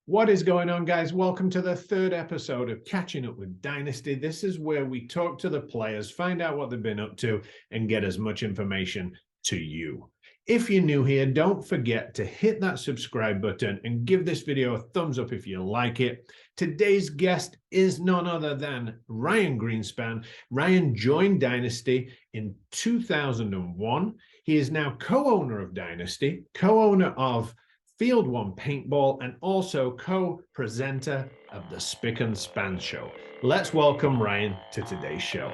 What is going on, guys? Welcome to the third episode of Catching Up with Dynasty. This is where we talk to the players, find out what they've been up to, and get as much information to you. If you're new here, don't forget to hit that subscribe button and give this video a thumbs up if you like it. Today's guest is none other than Ryan Greenspan. Ryan joined Dynasty in 2001. He is now co-owner of Dynasty, co-owner of Field One Paintball, and also co-presenter of the Spic and Span show. Let's welcome Ryan to today's show.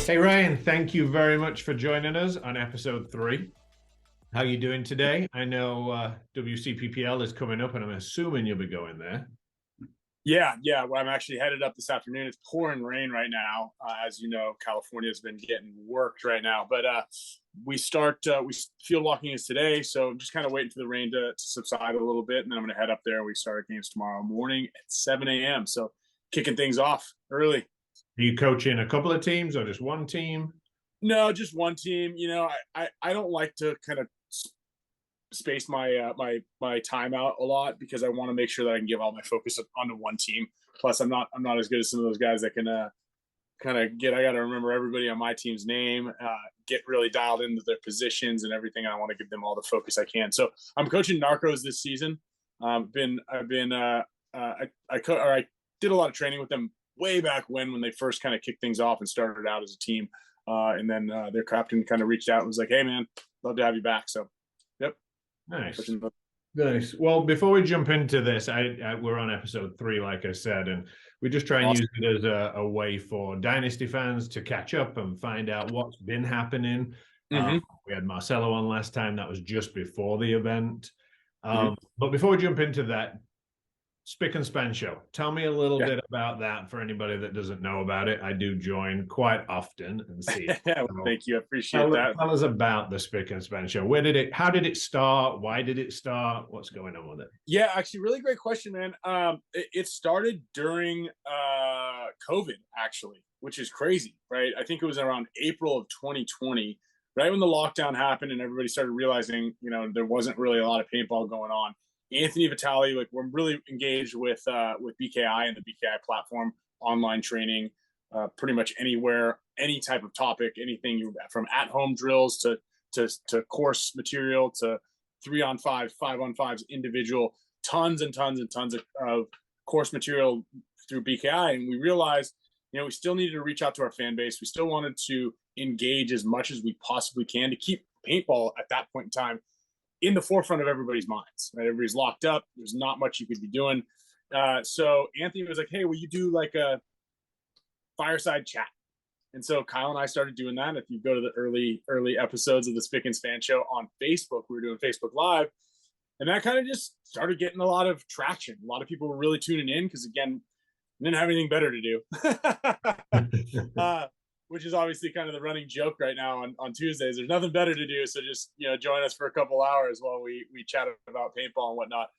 Hey Ryan, thank you very much for joining us on episode 3. How are you doing today? I know WCPPL is coming up and I'm assuming you'll be going there. Yeah. Well, I'm actually headed up this afternoon. It's pouring rain right now. As you know, California's been getting worked right now. But we field walking is today, so I'm just kind of waiting for the rain to subside a little bit, and then I'm going to head up there. We start games tomorrow morning at 7 a.m. So kicking things off early. Are you coaching a couple of teams or just one team? No, just one team. You know, I don't like to kind of space my my time out a lot because I want to make sure that I can give all my focus onto one team. Plus, I'm not as good as some of those guys that can kind of I got to remember everybody on my team's name, get really dialed into their positions and everything. And I want to give them all the focus I can. So I'm coaching Narcos this season. I did a lot of training with them way back when they first kind of kicked things off and started out as a team. And then their captain kind of reached out and was like, "Hey man, love to have you back." So, yep. Nice. Well, before we jump into this, we're on episode 3, like I said, and we just try and use it as a way for Dynasty fans to catch up and find out what's been happening. We had Marcelo on last time. That was just before the event. But before we jump into that, Spic and Span show. Tell me a little bit about that for anybody that doesn't know about it. I do join quite often and see it. Well, thank you. I appreciate that. Tell us about the Spic and Span show. How did it start? Why did it start? What's going on with it? Yeah, actually, really great question, man. It started during COVID, actually, which is crazy, right? I think it was around April of 2020, right when the lockdown happened and everybody started realizing, there wasn't really a lot of paintball going on. Anthony Vitale, we're really engaged with BKI and the BKI platform, online training, pretty much anywhere, any type of topic, anything from at-home drills to course material to 3-on-5, 5-on-5s, individual, tons and tons and tons of course material through BKI. And we realized, we still needed to reach out to our fan base. We still wanted to engage as much as we possibly can to keep paintball at that point in time in the forefront of everybody's minds, right? Everybody's locked up. There's not much you could be doing. So Anthony was like, "Hey, will you do like a fireside chat?" And so Kyle and I started doing that. If you go to the early episodes of the Spic and Span show on Facebook, we were doing Facebook Live. And that kind of just started getting a lot of traction. A lot of people were really tuning in because, again, we didn't have anything better to do. Which is obviously kind of the running joke right now on Tuesdays. There's nothing better to do, so just join us for a couple hours while we chat about paintball and whatnot.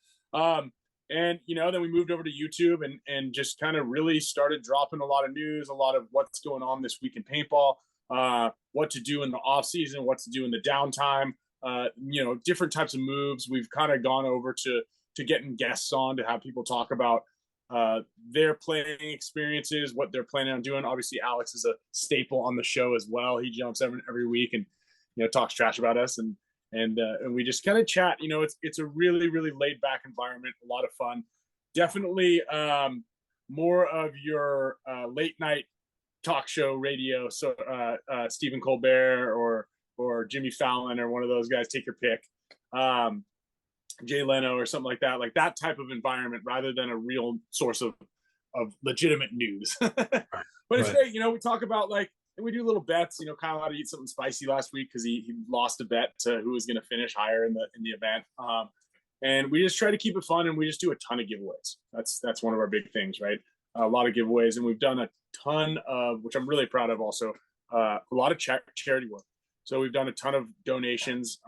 And then we moved over to YouTube and just kind of really started dropping a lot of news, a lot of what's going on this week in paintball, what to do in the off season, what to do in the downtime, different types of moves. We've kind of gone over to getting guests on to have people talk about their playing experiences, what they're planning on doing. Obviously, Alex is a staple on the show as well. He jumps every week and talks trash about us, and we just kind of chat. It's a really, really laid back environment, a lot of fun. Definitely more of your late night talk show radio. So Stephen Colbert or Jimmy Fallon or one of those guys, take your pick. Jay Leno or something like that type of environment rather than a real source of legitimate news. But it's great. We talk about and we do little bets. Kyle had to eat something spicy last week because he lost a bet to who was going to finish higher in the event. And we just try to keep it fun, and we just do a ton of giveaways. That's one of our big things, right? A lot of giveaways, and we've done a ton of, which I'm really proud of also, a lot of charity work. So we've done a ton of donations.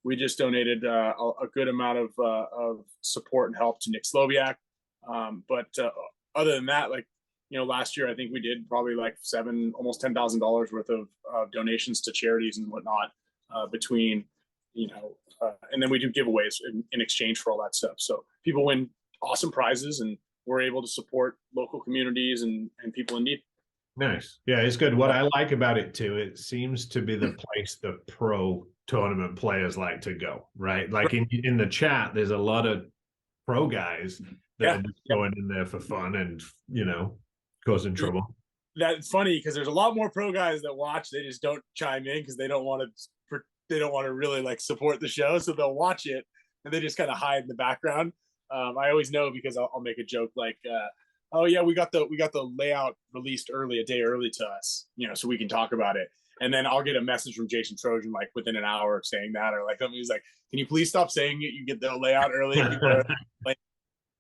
We just donated a good amount of support and help to Nick Sloviak. But other than that, last year I think we did probably like almost $10,000 worth of donations to charities and whatnot between, and then we do giveaways in exchange for all that stuff. So people win awesome prizes, and we're able to support local communities and people in need. Nice. Yeah, it's good. What I like about it too, it seems to be the place the pro tournament players like to go, right? Like in the chat, there's a lot of pro guys that are just going in there for fun and, causing trouble. That's funny because there's a lot more pro guys that watch. They just don't chime in because they don't want to really like support the show. So they'll watch it and they just kind of hide in the background. I always know because I'll make a joke like, oh yeah, we got the layout released a day early to us, so we can talk about it. And then I'll get a message from Jason Trojan like within an hour of saying that, or like he's like, can you please stop saying it? You get the layout early.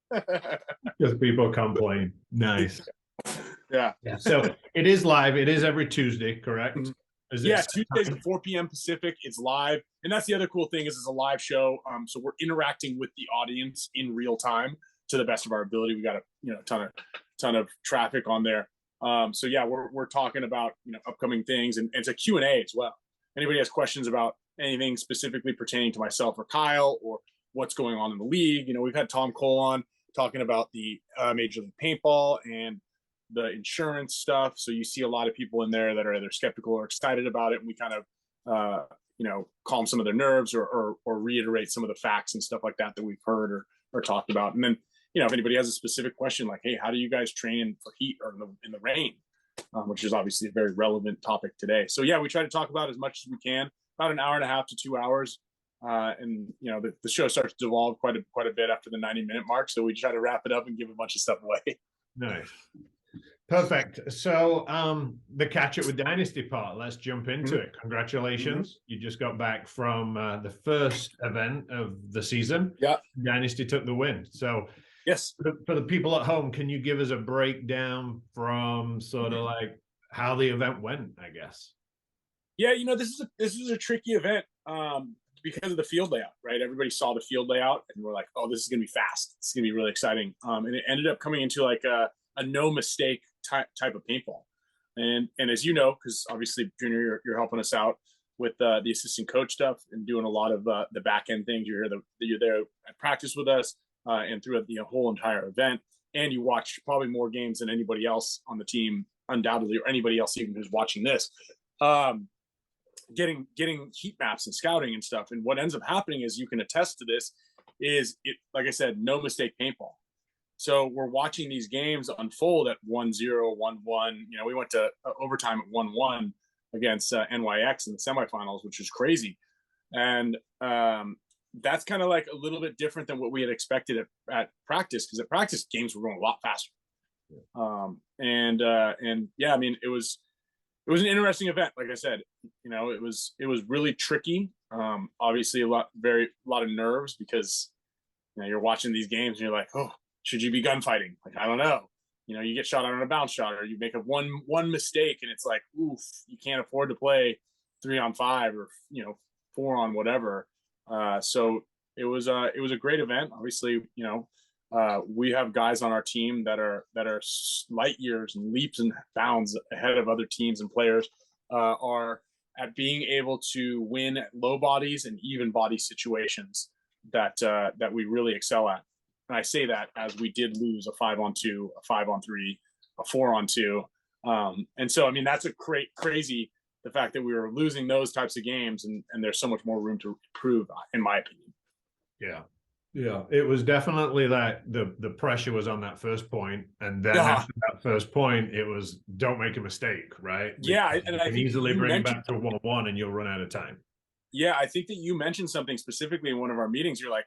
Because people complain. Nice. Yeah. So it is live. It is every Tuesday, correct? Tuesdays at 4 p.m. Pacific. It's live, and that's the other cool thing is it's a live show. So we're interacting with the audience in real time to the best of our ability. We got a ton of traffic on there. So yeah, we're talking about upcoming things, and it's a Q&A as well. Anybody has questions about anything specifically pertaining to myself or Kyle or what's going on in the league? We've had Tom Cole on talking about the Major League Paintball and the insurance stuff. So you see a lot of people in there that are either skeptical or excited about it, and we kind of calm some of their nerves or reiterate some of the facts and stuff like that we've heard or talked about. And then if anybody has a specific question like, hey, how do you guys train for heat or in the rain, which is obviously a very relevant topic today. So yeah, we try to talk about as much as we can, about an hour and a half to 2 hours. And the show starts to devolve quite a bit after the 90-minute mark. So we try to wrap it up and give a bunch of stuff away. Nice. Perfect. So the Catch It with Dynasty part, let's jump into it. Congratulations. You just got back from the first event of the season. Yeah. Dynasty took the win. So yes, for the people at home, can you give us a breakdown from sort of like how the event went, I guess? Yeah, this is a tricky event because of the field layout, right? Everybody saw the field layout and we're like, oh, this is going to be fast. It's going to be really exciting. And it ended up coming into like a no mistake type of paintball. And as you know, because obviously Junior, you're helping us out with the assistant coach stuff and doing a lot of the back end things. You're there at practice with us and throughout the whole entire event. And you watch probably more games than anybody else on the team, undoubtedly, or anybody else even who's watching this. Getting heat maps and scouting and stuff. And what ends up happening is, you can attest to this, is it, like I said, no mistake paintball. So we're watching these games unfold at 1-0, 1-1. We went to overtime at 1-1 against NYX in the semifinals, which is crazy. And that's kind of like a little bit different than what we had expected at practice, because at practice games were going a lot faster. And yeah, I mean, it was an interesting event. Like I said, it was really tricky. Obviously a lot of nerves, because you're watching these games and you're like, oh, should you be gunfighting? Like, I don't know. You get shot on a bounce shot, or you make a one mistake and it's like, oof, you can't afford to play 3-on-5 or 4 on whatever. So it was a great event. Obviously, we have guys on our team that are light years and leaps and bounds ahead of other teams, and players are at being able to win at low bodies and even body situations that we really excel at. And I say that as we did lose a 5-on-2, a 5-on-3, a 4-on-2. And so, I mean, that's crazy, the fact that we were losing those types of games, and there's so much more room to improve, in my opinion. Yeah. Yeah, it was definitely that the pressure was on that first point, and then after that first point, it was don't make a mistake, right? Yeah, and I can think easily bring it back to 1-1, and you'll run out of time. Yeah, I think that you mentioned something specifically in one of our meetings. You're like,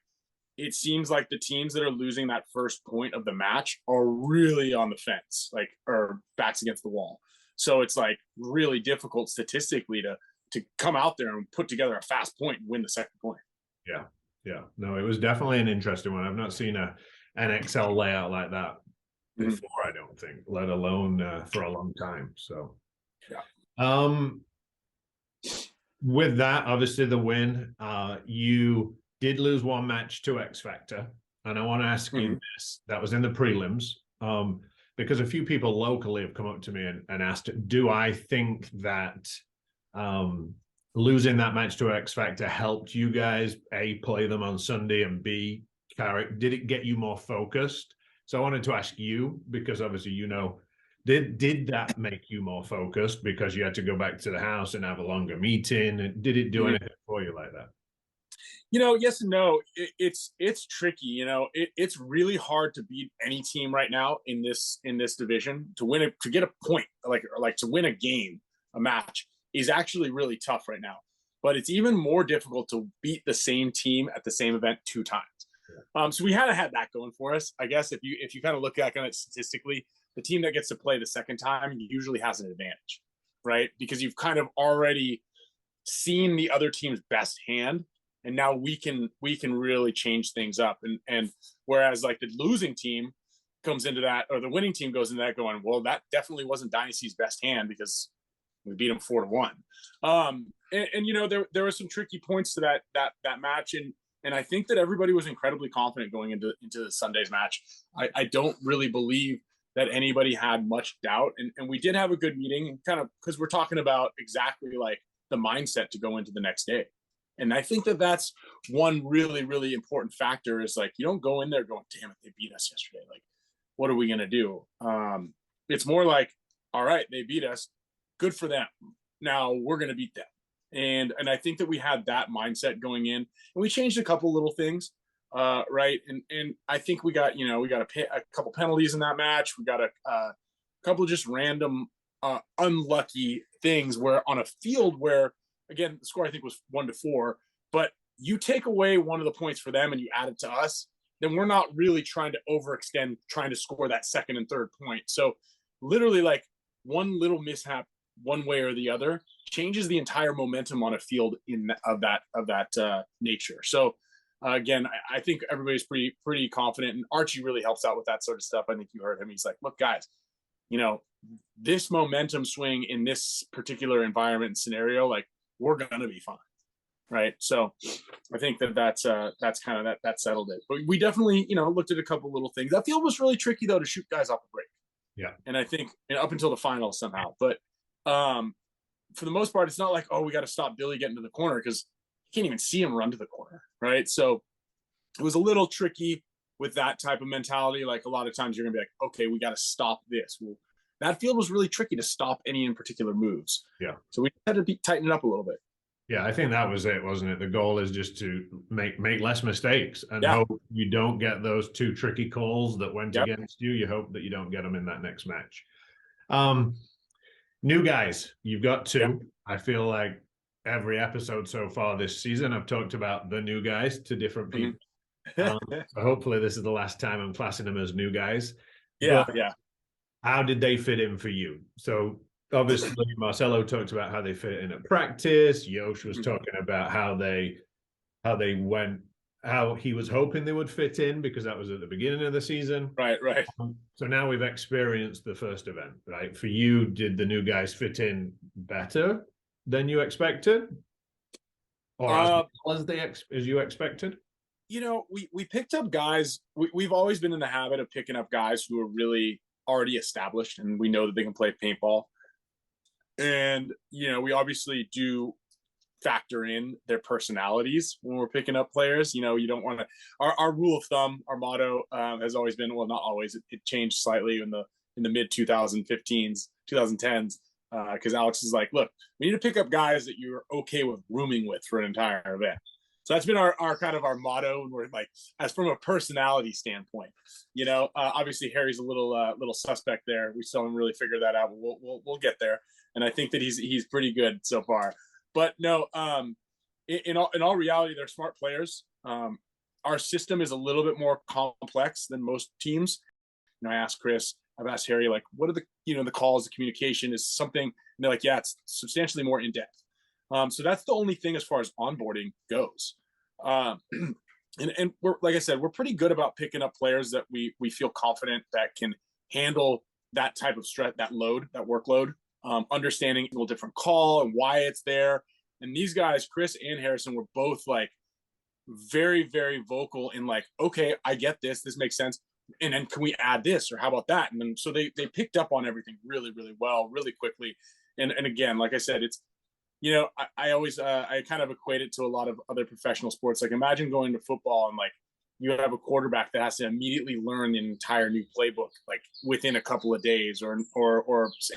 it seems like the teams that are losing that first point of the match are really on the fence, like, or backs against the wall. So it's like really difficult statistically to come out there and put together a fast point and win the second point. Yeah. Yeah, no, it was definitely an interesting one. I've not seen a NXL layout like that before, I don't think, let alone for a long time. So, yeah. With that, obviously the win, you did lose one match to X Factor, and I want to ask you this. That was in the prelims. because a few people locally have come up to me and asked, do I think that losing that match to X Factor helped you guys, A, play them on Sunday, and B, did it get you more focused? So I wanted to ask you, because obviously, you know, did that make you more focused because you had to go back to the house and have a longer meeting? And did it do anything for you like that? You know, yes and no. It's tricky. You know, it's really hard to beat any team right now in this division. To win it, to get a point, like to win a game, a match is actually really tough right now. But it's even more difficult to beat the same team at the same event 2 times. So we had that going for us. I guess if you kind of look back on it statistically, the team that gets to play the second time usually has an advantage, right? Because you've kind of already seen the other team's best hand, and now we can really change things up. And whereas like the losing team comes into that, or the winning team goes into that going, well, that definitely wasn't Dynasty's best hand because we beat them 4-1. And you know, there were some tricky points to that match, and I think that everybody was incredibly confident going into the Sunday's match. I don't really believe that anybody had much doubt, and we did have a good meeting, kind of, because we're talking about exactly like the mindset to go into the next day. And I think that that's one really, really important factor, is like, you don't go in there going, damn it, they beat us yesterday. Like, what are we going to do? It's more like, all right, they beat us. Good for them. Now we're going to beat them. And I think that we had that mindset going in, and we changed a couple little things, right? And I think we got a couple penalties in that match. We got a couple of just random unlucky things where on a field where, again, the score I think was 1-4, but you take away one of the points for them and you add it to us, then we're not really trying to overextend, trying to score that second and third point. So literally, like, one little mishap one way or the other changes the entire momentum on a field of that nature. So again, I think everybody's pretty confident, and Archie really helps out with that sort of stuff. I think you heard him. He's like, look, guys, you know, this momentum swing in this particular environment and scenario, like, we're going to be fine. Right. So I think that's kind of that settled it. But we definitely, you know, looked at a couple little things. That field was really tricky, though, to shoot guys off the break. Yeah. And I think, you know, up until the finals somehow. But for the most part, it's not like, oh, we got to stop Billy getting to the corner, because you can't even see him run to the corner. Right. So it was a little tricky with that type of mentality. Like, a lot of times you're going to be like, okay, we got to stop this. Well, that field was really tricky to stop any in particular moves. Yeah. So we had to tighten it up a little bit. Yeah, I think that was it, wasn't it? The goal is just to make less mistakes and hope you don't get those 2 tricky calls that went against you. You hope that you don't get them in that next match. New guys, you've got 2. Yep. I feel like every episode so far this season, I've talked about the new guys to different people. So hopefully this is the last time I'm classing them as new guys. Yeah, but yeah. How did they fit in for you? So obviously Marcelo talked about how they fit in at practice. Yosh was talking about how he was hoping they would fit in, because that was at the beginning of the season. Right. So now we've experienced the first event, right? For you, did the new guys fit in better than you expected? Or as you expected? You know, we picked up guys. We've always been in the habit of picking up guys who are really already established, and we know that they can play paintball. And, you know, we obviously do factor in their personalities when we're picking up players. You know, you don't want to, our rule of thumb, our motto has always been, well, not always, it changed slightly in the mid 2010s, because Alex is like, look, we need to pick up guys that you're okay with rooming with for an entire event. So that's been our kind of our motto. And we're like, as from a personality standpoint, you know, obviously Harry's a little suspect there. We still haven't really figured that out, but we'll get there. And I think that he's pretty good so far. But no, in all reality, they're smart players. Our system is a little bit more complex than most teams. You know, I asked Chris, I've asked Harry, like, what are the calls, the communication is something, and they're like, yeah, it's substantially more in depth. So that's the only thing as far as onboarding goes. And we're, like I said, we're pretty good about picking up players that we feel confident that can handle that type of stress, that workload, understanding a different call and why it's there. And these guys, Chris and Harrison, were both like very, very vocal in like, okay, I get this. This makes sense. and then can we add this, or how about that? And then so they picked up on everything really, really well, really quickly. And again, like I said, it's, you know, I always I kind of equate it to a lot of other professional sports. Like, imagine going to football and like you have a quarterback that has to immediately learn an entire new playbook like within a couple of days, or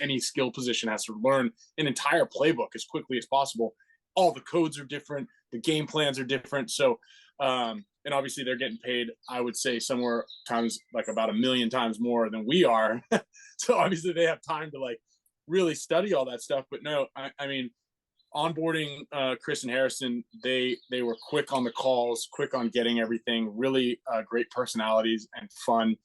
any skill position has to learn an entire playbook as quickly as possible. All the codes are different, the game plans are different. So and obviously they're getting paid, I would say, somewhere times like about 1,000,000 times more than we are. So obviously they have time to like really study all that stuff. But no, I mean, onboarding Chris and Harrison, they were quick on the calls, quick on getting everything. Really great personalities and fun.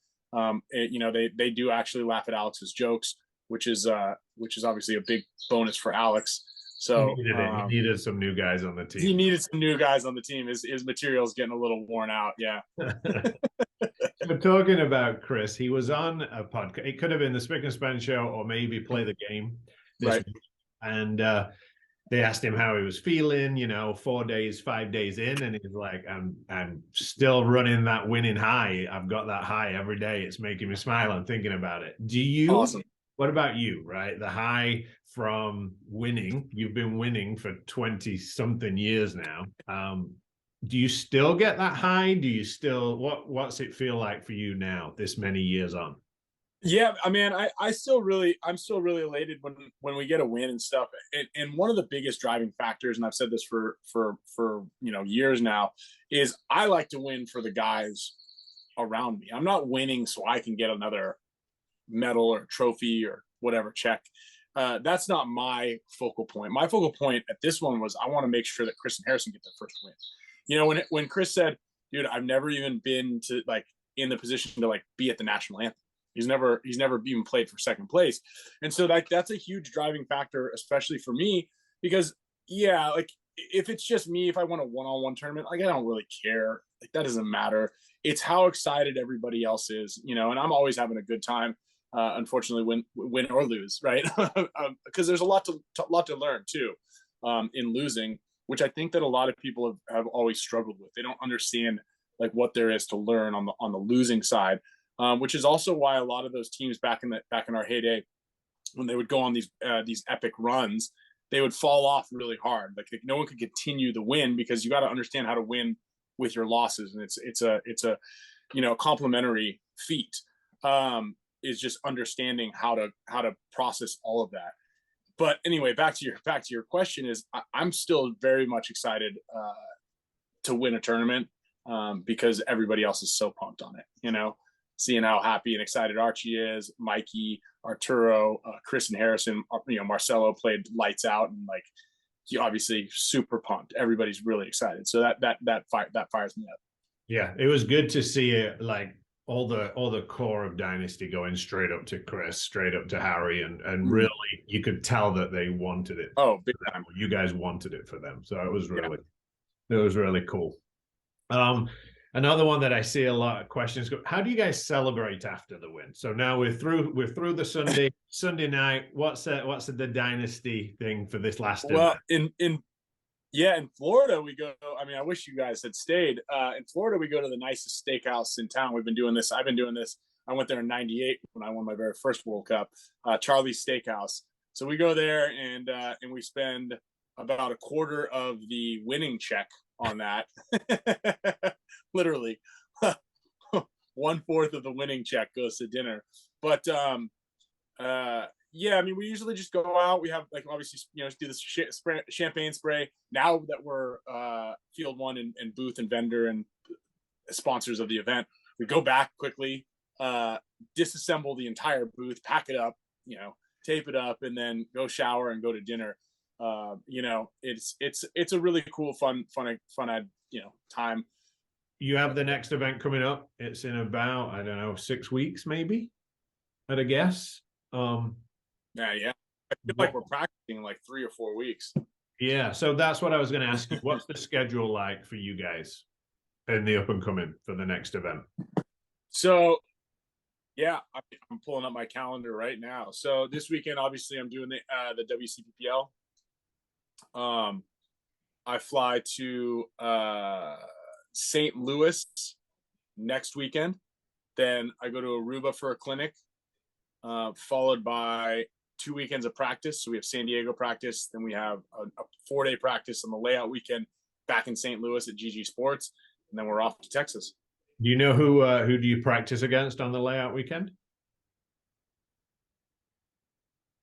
You know, they do actually laugh at Alex's jokes, which is obviously a big bonus for Alex. So he needed some new guys on the team. He needed some new guys on the team. His material is getting a little worn out. Yeah. We're talking about Chris. He was on a podcast. It could have been the Spic and Span show, or maybe Play the Game this week. And they asked him how he was feeling, you know, 4 days, 5 days in, and he's like, I'm still running that winning high. I've got that high every day. It's making me smile. I'm thinking about it. Do you? Awesome. What about you? Right, the high from winning. You've been winning for 20 something years now. Do you still get that high? Do you still? What's it feel like for you now, this many years on? Yeah, I mean, I'm still really elated when we get a win and stuff. And one of the biggest driving factors, and I've said this for you know, years now, is I like to win for the guys around me. I'm not winning so I can get another medal or trophy or whatever check. That's not my focal point. My focal point at this one was I want to make sure that Chris and Harrison get their first win. You know, when Chris said, "Dude, I've never even been to like in the position to like be at the national anthem." He's never even played for second place. And so like that's a huge driving factor, especially for me, because yeah, like if it's just me, if I want a one-on-one tournament, like I don't really care. Like that doesn't matter. It's how excited everybody else is, you know, and I'm always having a good time. Unfortunately, win or lose, right? Because there's a lot to learn too in losing, which I think that a lot of people have always struggled with. They don't understand like what there is to learn on the losing side. Which is also why a lot of those teams back in our heyday, when they would go on these epic runs, they would fall off really hard. Like no one could continue the win because you got to understand how to win with your losses, and it's a you know, complementary feat. Is just understanding how to process all of that. But anyway, back to your question, is I'm still very much excited to win a tournament because everybody else is so pumped on it, you know. Seeing how happy and excited Archie is, Mikey, Arturo, Chris and Harrison, you know, Marcelo played lights out, and like he obviously super pumped. Everybody's really excited, so that fires me up. Yeah, it was good to see it, like all the core of Dynasty going straight up to Chris, straight up to Harry, and really you could tell that they wanted it. Oh, big time! You guys wanted it for them, so it was really cool. Another one that I see a lot of questions go, how do you guys celebrate after the win? So now we're through the Sunday night. What's the Dynasty thing for this last well event? in Florida we go, I mean, I wish you guys had stayed. In Florida we go to the nicest steakhouse in town. I've been doing this. I went there in '98 when I won my very first World Cup, Charlie's Steakhouse. So we go there and we spend about a quarter of the winning check on that. Literally 1/4 of the winning check goes to dinner. But yeah, I mean, we usually just go out. We have like obviously, you know, do the champagne spray. Now that we're Field One and booth and vendor and sponsors of the event, we go back quickly, disassemble the entire booth, pack it up, you know, tape it up, and then go shower and go to dinner. You know, it's a really cool, fun, you know, time. You have the next event coming up. It's in about, I don't know, 6 weeks, maybe, I'd guess. Yeah. I feel like we're practicing in like 3 or 4 weeks. Yeah, so that's what I was going to ask you. What's the schedule like for you guys in the up and coming for the next event? So, yeah, I'm pulling up my calendar right now. So this weekend, obviously, I'm doing the WCPPL. I fly to St. Louis next weekend. Then I go to Aruba for a clinic, followed by 2 weekends of practice. So we have San Diego practice, then we have a 4-day practice on the layout weekend back in St. Louis at GG Sports, and then we're off to Texas. Do you know who do you practice against on the layout weekend?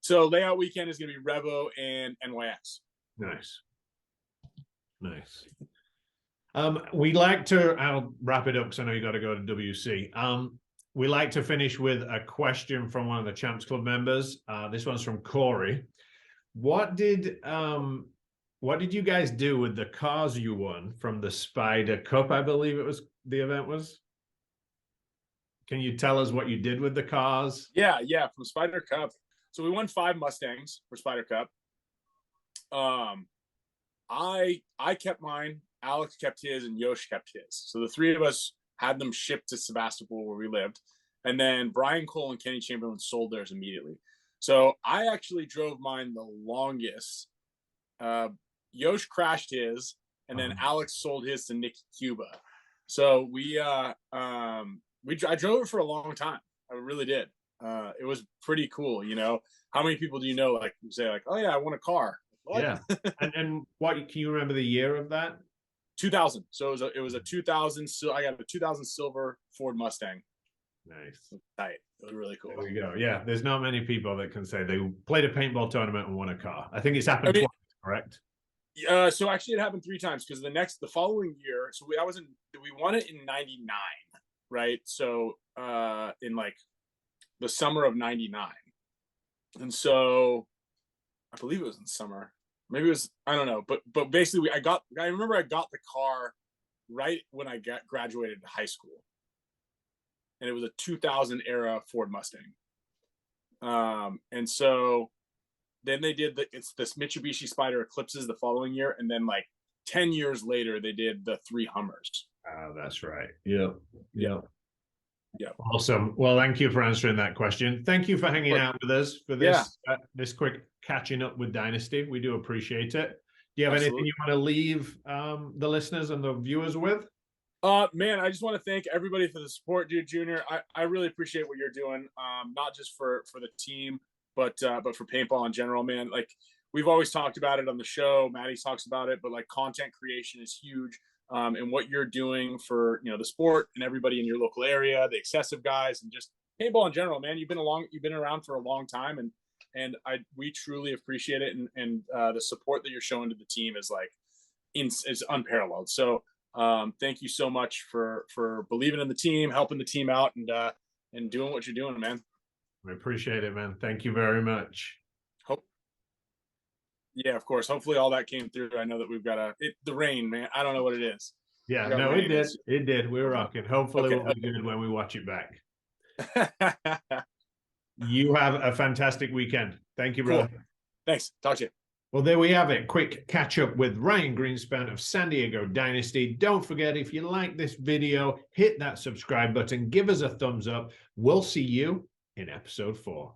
So layout weekend is going to be Revo and NYX. Nice. Nice. We like to, I'll wrap it up because I know you got to go to WC. We like to finish with a question from one of the Champs Club members. This one's from Corey. What did you guys do with the cars you won from the Spider Cup? I believe it was the event was. Can you tell us what you did with the cars? Yeah, from Spider Cup. So we won 5 Mustangs for Spider Cup. I kept mine, Alex kept his, and Yosh kept his. So the 3 of us had them shipped to Sebastopol where we lived. And then Brian Cole and Kenny Chamberlain sold theirs immediately. So I actually drove mine the longest. Yosh crashed his, and then Alex sold his to Nicky Cuba. So I drove it for a long time. I really did. It was pretty cool, you know. How many people do you know, like, you say, like, oh yeah, I won a car? What? Yeah. and what can you remember the year of that? 2000. So it was a 2000. So I got a 2000 silver Ford Mustang. Nice. Tight. It was really cool. There we go. Yeah, there's not many people that can say they played a paintball tournament and won a car. I think it's happened twice, correct? So actually it happened 3 times because the following year, so we won it in 99, right? So in like the summer of 99. And so I believe it was in summer. Maybe it was, I don't know, but basically I remember I got the car right when I graduated high school. And it was a 2000 era Ford Mustang. And so then they did it's this Mitsubishi Spider Eclipses the following year. And then like 10 years later, they did the 3 Hummers. Oh, that's right. Yep. Yeah. Awesome. Well, thank you for answering that question. Thank you for hanging out with us for this this quick catching up with Dynasty. We do appreciate it. Do you have anything you want to leave the listeners and the viewers with? Man, I just want to thank everybody for the support, dude. Junior, I really appreciate what you're doing. Not just for the team, but for paintball in general, man. Like we've always talked about it on the show. Maddie talks about it, but like content creation is huge. And what you're doing for, you know, the sport and everybody in your local area, the excessive guys, and just paintball in general, man. You've been around for a long time, and we truly appreciate it. And the support that you're showing to the team is like is unparalleled. So thank you so much for believing in the team, helping the team out, and doing what you're doing, man. We appreciate it, man. Thank you very much. Yeah, of course. Hopefully all that came through. I know that we've got the rain, man. I don't know what it is. Yeah, no, it did. It did. We're rocking. Hopefully we'll be good when we watch it back. You have a fantastic weekend. Thank you, brother. Cool. Thanks. Talk to you. Well, there we have it. Quick catch up with Ryan Greenspan of San Diego Dynasty. Don't forget, if you like this video, hit that subscribe button. Give us a thumbs up. We'll see you in episode 4.